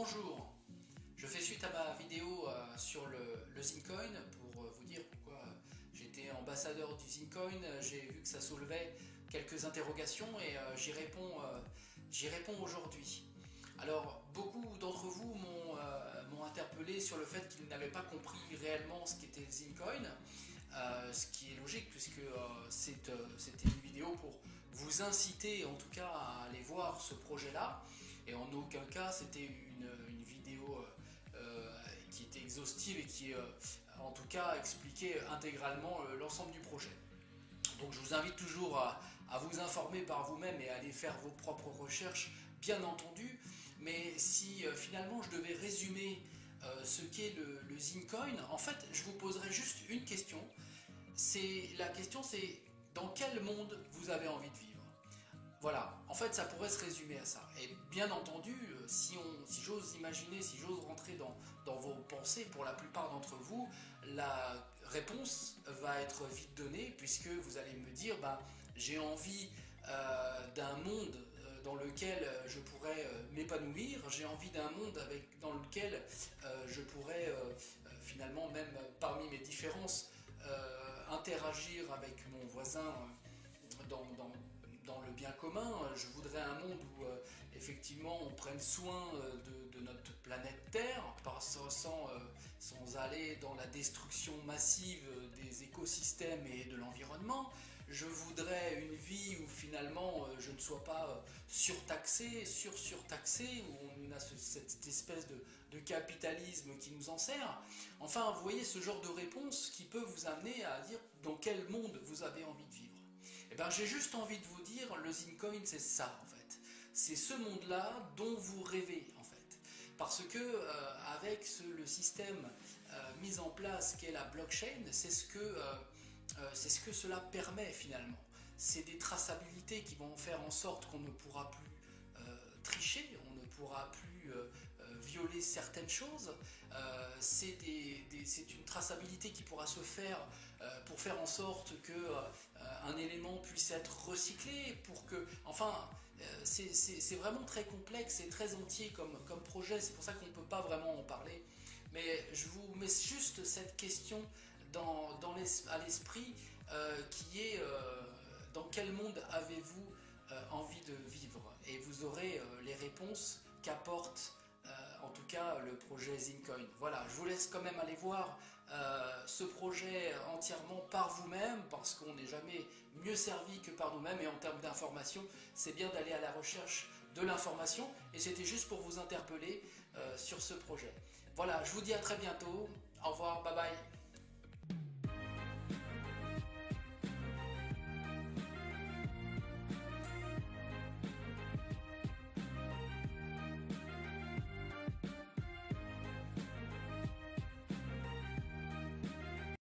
Bonjour, je fais suite à ma vidéo sur le Zincoin pour vous dire pourquoi j'étais ambassadeur du Zincoin. J'ai vu que ça soulevait quelques interrogations et j'y réponds aujourd'hui. Alors, beaucoup d'entre vous m'ont interpellé sur le fait qu'ils n'avaient pas compris réellement ce qu'était le Zincoin, ce qui est logique puisque c'était une vidéo pour vous inciter en tout cas à aller voir ce projet-là. Et en aucun cas c'était une vidéo qui était exhaustive et qui en tout cas expliquait intégralement l'ensemble du projet. Donc je vous invite toujours à vous informer par vous-même et à aller faire vos propres recherches, bien entendu. Mais si finalement je devais résumer ce qu'est le Zincoin, en fait je vous poserais juste une question. La question c'est dans quel monde vous avez envie de vivre? Voilà, en fait ça pourrait se résumer à ça. Et bien entendu, si j'ose imaginer, si j'ose rentrer dans vos pensées, pour la plupart d'entre vous, la réponse va être vite donnée, puisque vous allez me dire, j'ai envie d'un monde dans lequel je pourrais m'épanouir, j'ai envie d'un monde dans lequel je pourrais finalement, même parmi mes différences, interagir avec mon voisin dans le bien commun. Je voudrais un monde où effectivement on prenne soin de notre planète Terre sans aller dans la destruction massive des écosystèmes et de l'environnement. Je voudrais une vie où finalement je ne sois pas surtaxé, où on a cette espèce de capitalisme qui nous enserre. Enfin, vous voyez ce genre de réponse qui peut vous amener à dire dans quel monde vous avez envie de vivre. Eh bien, j'ai juste envie de vous dire, le Zincoin, c'est ça, en fait. C'est ce monde-là dont vous rêvez, en fait. Parce que, avec le système mis en place qu'est la blockchain, c'est ce que cela permet, finalement. C'est des traçabilités qui vont faire en sorte qu'on ne pourra plus tricher, on ne pourra plus violer certaines choses. C'est une traçabilité qui pourra se faire pour faire en sorte que un élément puisse être recyclé, c'est vraiment très complexe et très entier comme projet. C'est pour ça qu'on ne peut pas vraiment en parler. Mais je vous mets juste cette question à l'esprit qui est dans quel monde avez-vous envie de vivre? Et vous aurez les réponses qu'apporte en tout cas le projet Zincoin. Voilà, je vous laisse quand même aller voir ce projet entièrement par vous-même, parce qu'on n'est jamais mieux servi que par nous-mêmes, et en termes d'information, c'est bien d'aller à la recherche de l'information, et c'était juste pour vous interpeller sur ce projet. Voilà, je vous dis à très bientôt, au revoir, bye bye.